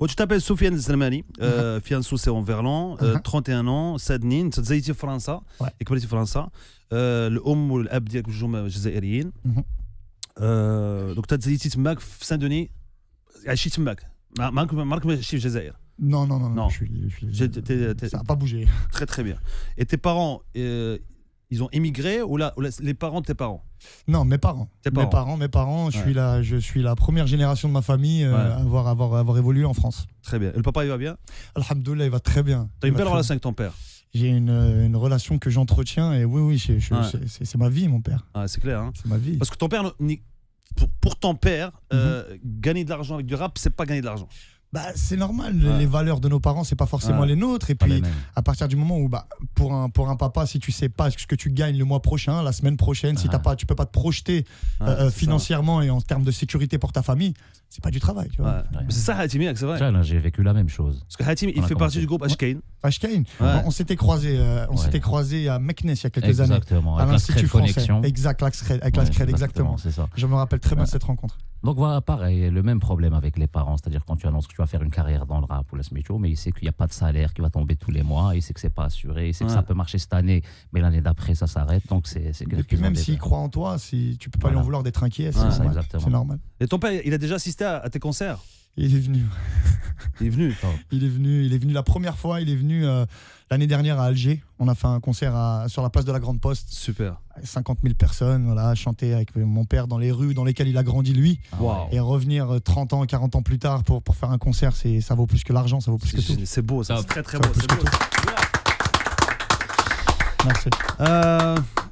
Bon, tu t'appelles Soufiane Zalmani, fiancé c'est en Verlan, 31 ans, سادنين تزيتي في فرنسا كبرتي في فرنسا الام والاب ديالك بجوج جزائريين دونك تزيتي تماك في سان دوني عشتي تماك مارك عشتي في الجزائر. Non. Ça n'a pas bougé. Très très bien. Et tes parents, ils ont émigré ou les parents de tes parents? Non, mes parents. Mes parents. Je suis la première génération de ma famille à avoir évolué en France. Très bien. Et le papa, il va bien? Alhamdoulilah, il va très bien. T'as une belle relation avec ton père? J'ai une relation que j'entretiens et oui, c'est ma vie, mon père. Ah, c'est clair. Hein. C'est ma vie. Parce que ton père, pour ton père, gagner de l'argent avec du rap, c'est pas gagner de l'argent. Bah, c'est normal, les valeurs de nos parents, c'est pas forcément les nôtres. Et puis, à partir du moment où, pour un papa, si tu sais pas ce que tu gagnes le mois prochain, la semaine prochaine, si tu peux pas te projeter financièrement et en termes de sécurité pour ta famille, c'est pas du travail. Tu vois. C'est ça, Hatimi, c'est vrai. J'ai vécu la même chose. Parce que Hatimi, il fait partie du groupe Ashkain. Ashkain. On s'était croisés à Meknes il y a quelques années. Exactement, à l'Institut français. Exact, avec l'Axcred, exactement. C'est ça. Je me rappelle très bien cette rencontre. Donc voilà, pareil, le même problème avec les parents, c'est-à-dire quand tu annonces que tu vas faire une carrière dans le rap ou la smécho, mais il sait qu'il n'y a pas de salaire qui va tomber tous les mois, il sait que c'est pas assuré, il sait que ça peut marcher cette année, mais l'année d'après ça s'arrête, donc c'est et puis même s'il croit en toi, tu peux pas lui en vouloir d'être inquiet, c'est normal. Et ton père, il a déjà assisté à tes concerts? Il est venu. Il est venu la première fois, il est venu l'année dernière à Alger. On a fait un concert sur la place de la Grande Poste. Super. 50 000 personnes, voilà, chanter avec mon père dans les rues dans lesquelles il a grandi lui. Wow. Et revenir 30 ans, 40 ans plus tard pour faire un concert, ça vaut plus que l'argent, ça vaut plus que tout. C'est beau, ça. C'est très très beau. Merci.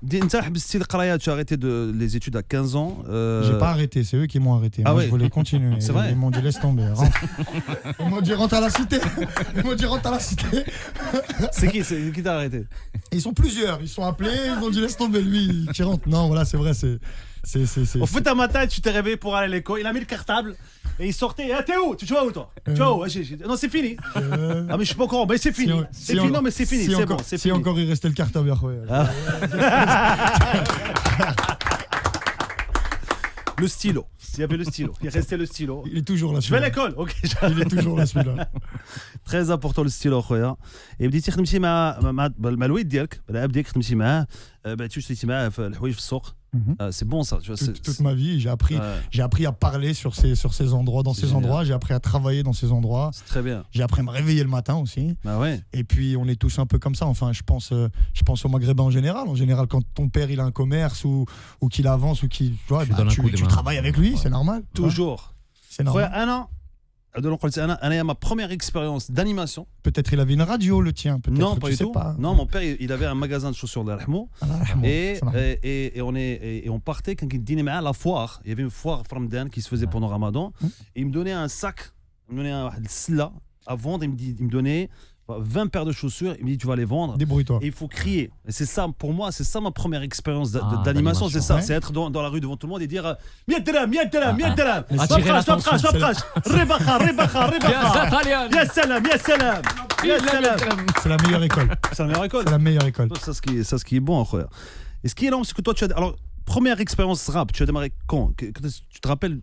Tu as arrêté les études à 15 ans. J'ai pas arrêté, c'est eux qui m'ont arrêté. Moi, je voulais continuer. C'est vrai. Ils m'ont dit laisse tomber. Ils m'ont dit rentre à la cité. C'est qui t'a arrêté? Ils sont plusieurs. Ils sont appelés. Ils m'ont dit laisse tomber lui. Qui rentre. Non, voilà, c'est vrai. Au foot à matin, tu t'es réveillé pour aller à l'école. Il a mis le cartable et il sortait. T'es où? Tu vas où toi? Tu vas où? Non, c'est fini. Ah mais je suis pas au courant. Mais c'est fini. Non mais c'est fini. C'est bon. C'est fini. Si encore il restait le cartable. Le stylo. Il y avait le stylo. Il restait le stylo. Il est toujours là. Je vais à l'école. Ok. Il est toujours là celui-là. Très important le stylo خويا. بديتي خدمتي مع الوالد ديالك الاب ديالك خدمتي معاه بعتي شريتي معاه في الحوايج في السوق. C'est bon ça, tu vois, toute ma vie, j'ai appris à parler sur ces endroits, dans ces endroits, j'ai appris à travailler dans ces endroits. C'est très bien. J'ai appris à me réveiller le matin aussi. Bah ouais. Et puis on est tous un peu comme ça. Enfin, je pense aux Maghrébins en général. En général, quand ton père il a un commerce ou qu'il avance ou qu'il, tu travailles avec lui, c'est normal. Toujours. C'est normal. أنا ma première expérience d'animation. Peut-être il avait une radio le tien. Non, pas du tout. Non, mon père il avait un magasin de chaussures de Rahmo. Et on partait quand il dînait à la foire. Il y avait une foire Ramadan qui se faisait pendant Ramadan. Et il me donnait un sac, il me donnait un silla à vendre. Il me donnait 20 paires de chaussures, il me dit tu vas les vendre. Débrouille-toi. Et il faut crier. Et c'est ça, pour moi, c'est ça ma première expérience d'animation. C'est ça, c'est être dans la rue devant tout le monde et dire Miet Delam, attirer l'attention. C'est la meilleure école. C'est la meilleure école. C'est la meilleure école. C'est ce qui est bon, frère. Et ce qui est énorme, c'est que toi, tu as. Alors, première expérience rap, tu as démarré quand? Tu te rappelles?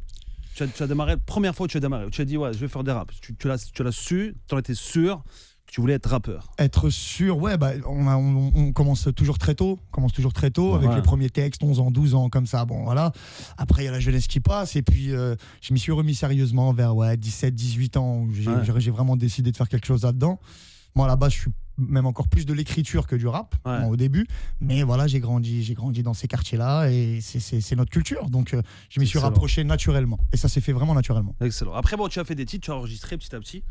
Tu as démarré, la première fois où tu as démarré, tu as dit ouais, je vais faire des raps. Tu l'as su, tu en étais sûr que tu voulais être rappeur. Être sûr, ouais, on commence toujours très tôt. Avec les premiers textes, 11 ans, 12 ans, comme ça. Bon, voilà. Après, il y a la jeunesse qui passe. Et puis, je m'y suis remis sérieusement vers 17, 18 ans. Où j'ai vraiment décidé de faire quelque chose là-dedans. Moi, à la base, je suis même encore plus de l'écriture que du rap au début, mais voilà, j'ai grandi dans ces quartiers-là et c'est notre culture, donc je m'y suis rapproché naturellement et ça s'est fait vraiment naturellement. Excellent. Après bon, tu as fait des titres, tu as enregistré petit à petit.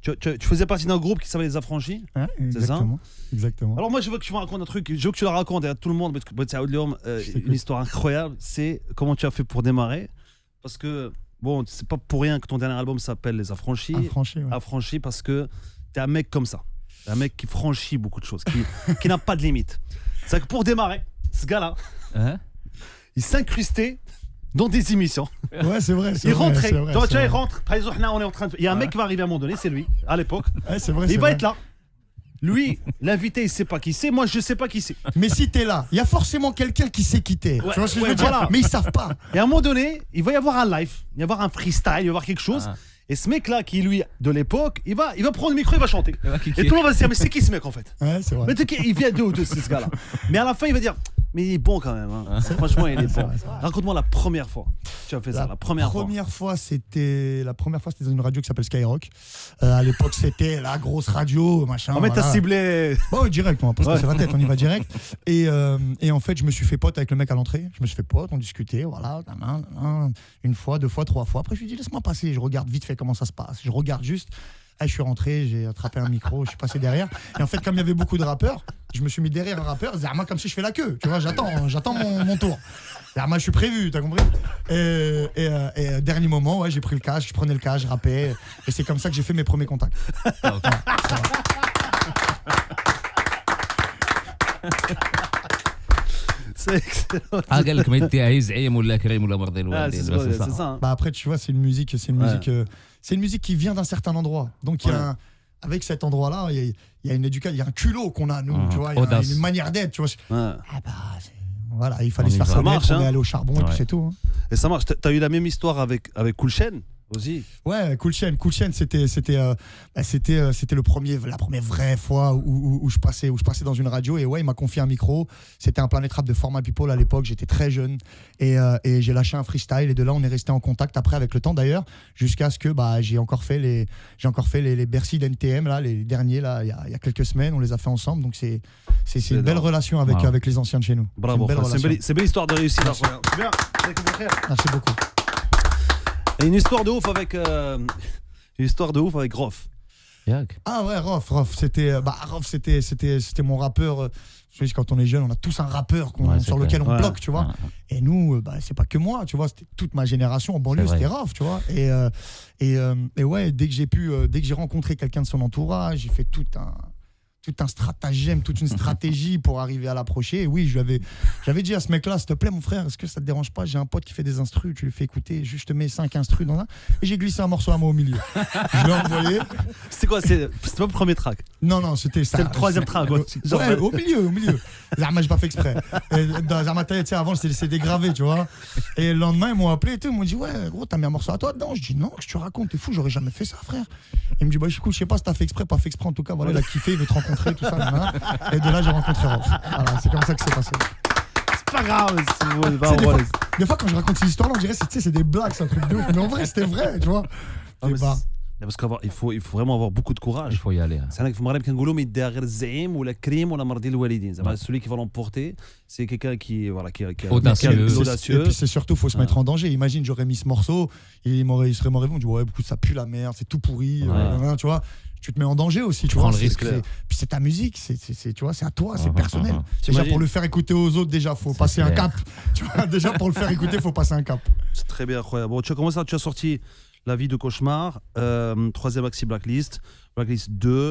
Tu faisais partie d'un groupe qui s'appelait Les Affranchis, c'est ça? Exactement. Alors moi je veux que tu me racontes un truc, je veux que tu le racontes à tout le monde, une histoire incroyable, c'est comment tu as fait pour démarrer, parce que bon, c'est pas pour rien que ton dernier album s'appelle Les Affranchis. Affranchis parce que t'es un mec comme ça. Un mec qui franchit beaucoup de choses, qui n'a pas de limite. C'est que pour démarrer, ce gars-là, il s'incrustait dans des émissions. Ouais, c'est vrai. Il rentrait. Il rentre. Par exemple, on est en train de... Il y a un mec qui va arriver à un moment donné, c'est lui, à l'époque. Ouais, c'est vrai. Il va être là. Lui, l'invité, il sait pas qui c'est. Moi, je sais pas qui c'est. Mais si t'es là, il y a forcément quelqu'un qui sait qui t'es. Tu vois ce que je veux dire? Mais ils savent pas. Et à un moment donné, il va y avoir un live, il va y avoir un freestyle, il va y avoir quelque chose. Et ce mec-là, qui lui, de l'époque, il va prendre le micro, il va chanter. Et tout le monde va se dire, mais c'est qui ce mec en fait? Ouais, c'est vrai. Mais il vient de ce gars-là. Mais à la fin, il va dire, mais il est bon quand même. Hein. Franchement, il est bon. Raconte-moi la première fois que tu as fait ça. La première fois, c'était dans une radio qui s'appelle Skyrock. À l'époque, c'était la grosse radio, machin. En fait, t'as ciblé. Bon, direct, on va pas se casser la tête, on y va direct. Et en fait, je me suis fait pote avec le mec à l'entrée. Je me suis fait pote, on discutait, voilà, une fois, 2 fois, 3 fois. Après, je lui ai dit, laisse-moi passer. Je regarde vite fait comment ça se passe. Je regarde juste. Je suis rentré, j'ai attrapé un micro, je suis passé derrière. Et en fait, comme il y avait beaucoup de rappeurs, je me suis mis derrière un rappeur, comme si je fais la queue. Tu vois, j'attends mon tour. Moi, je suis prévu, t'as compris? Et dernier moment, ouais, j'ai pris le cash, je prenais le cash, je rappais. Et c'est comme ça que j'ai fait mes premiers contacts. C'est excellent. C'est ça. Bah après, tu vois, c'est une musique qui vient d'un certain endroit. Donc avec cet endroit-là, il y a une éducation, il y a un culot qu'on a, nous, tu vois, il y a une manière d'être, tu vois. Voilà, il fallait se faire connaître, on est allé au charbon et puis c'est tout. Hein. Et ça marche. T'as eu la même histoire avec Cool Chain aussi? Ouais, Cool Chain, c'était la première vraie fois où je passais dans une radio et ouais, il m'a confié un micro. C'était un Planet Rap de Format People à l'époque, j'étais très jeune et j'ai lâché un freestyle et de là on est resté en contact après avec le temps d'ailleurs jusqu'à ce que j'ai encore fait les Bercy d'NTM là, les derniers là il y a quelques semaines, on les a fait ensemble donc c'est une belle relation avec les anciens de chez nous. Bravo, c'est une belle histoire de réussite. C'est bien. Merci beaucoup. Et une histoire de ouf avec Rof. Ah ouais, Rof, c'était mon rappeur. Je sais, quand on est jeune, on a tous un rappeur sur lequel on bloque, tu vois. Et nous, c'est pas que moi, tu vois, c'était toute ma génération en banlieue, c'était Rof, tu vois. Et ouais, dès que j'ai rencontré quelqu'un de son entourage, j'ai fait tout un stratagème, toute une stratégie pour arriver à l'approcher. Et oui, j'avais dit à ce mec-là, s'il te plaît, mon frère, est-ce que ça te dérange pas? J'ai un pote qui fait des instrus, tu lui fais écouter, juste te mets 5 instrus dans un. Et j'ai glissé un morceau à moi au milieu. Je l'ai envoyé. C'était quoi? C'était pas le premier track? Non, c'était ça. C'était le 3e track. Ouais, au milieu. Zarma, j'ai pas fait exprès. Dans Zarma, tu sais, avant, c'est dégravé, tu vois. Et le lendemain, ils m'ont appelé et tout. Ils m'ont dit, ouais, gros, t'as mis un morceau à toi dedans? Je dis, non, que tu racontes, t'es fou, j'aurais jamais fait ça, frère. Il me dit, écoute, je sais pas si t'as fait exprès, pas fait exprès, en tout cas, voilà, il a kiffé, il veut te rencontrer, tout ça, là. Et de là, j'ai rencontré Rof. Voilà, c'est comme ça que c'est passé. C'est pas grave, des fois, quand je raconte ces histoires-là, on dirait que c'est des blagues, c'est un truc de ouf. Mais en vrai, c'était vrai, tu vois. Parce qu'il faut vraiment avoir beaucoup de courage. Il faut y aller. C'est vrai qu'il faut me dire mais derrière Zaim ou la crime ou la mardi walidin. Celui qui va l'emporter, c'est quelqu'un qui est audacieux. Et puis c'est surtout, faut se mettre en danger. Imagine, j'aurais mis ce morceau, il serait mort. On dit ouais, ça pue la merde, c'est tout pourri. Tu vois. Tu te mets en danger aussi, tu prends vois. Le risque. Puis c'est ta musique, tu vois, c'est à toi, c'est personnel. Déjà pour le faire écouter aux autres, déjà faut passer un cap. Tu vois, déjà pour le faire écouter, faut passer un cap. C'est très bien, incroyable. Bon, tu as sorti La vie de cauchemar, 3e maxi Blacklist 2.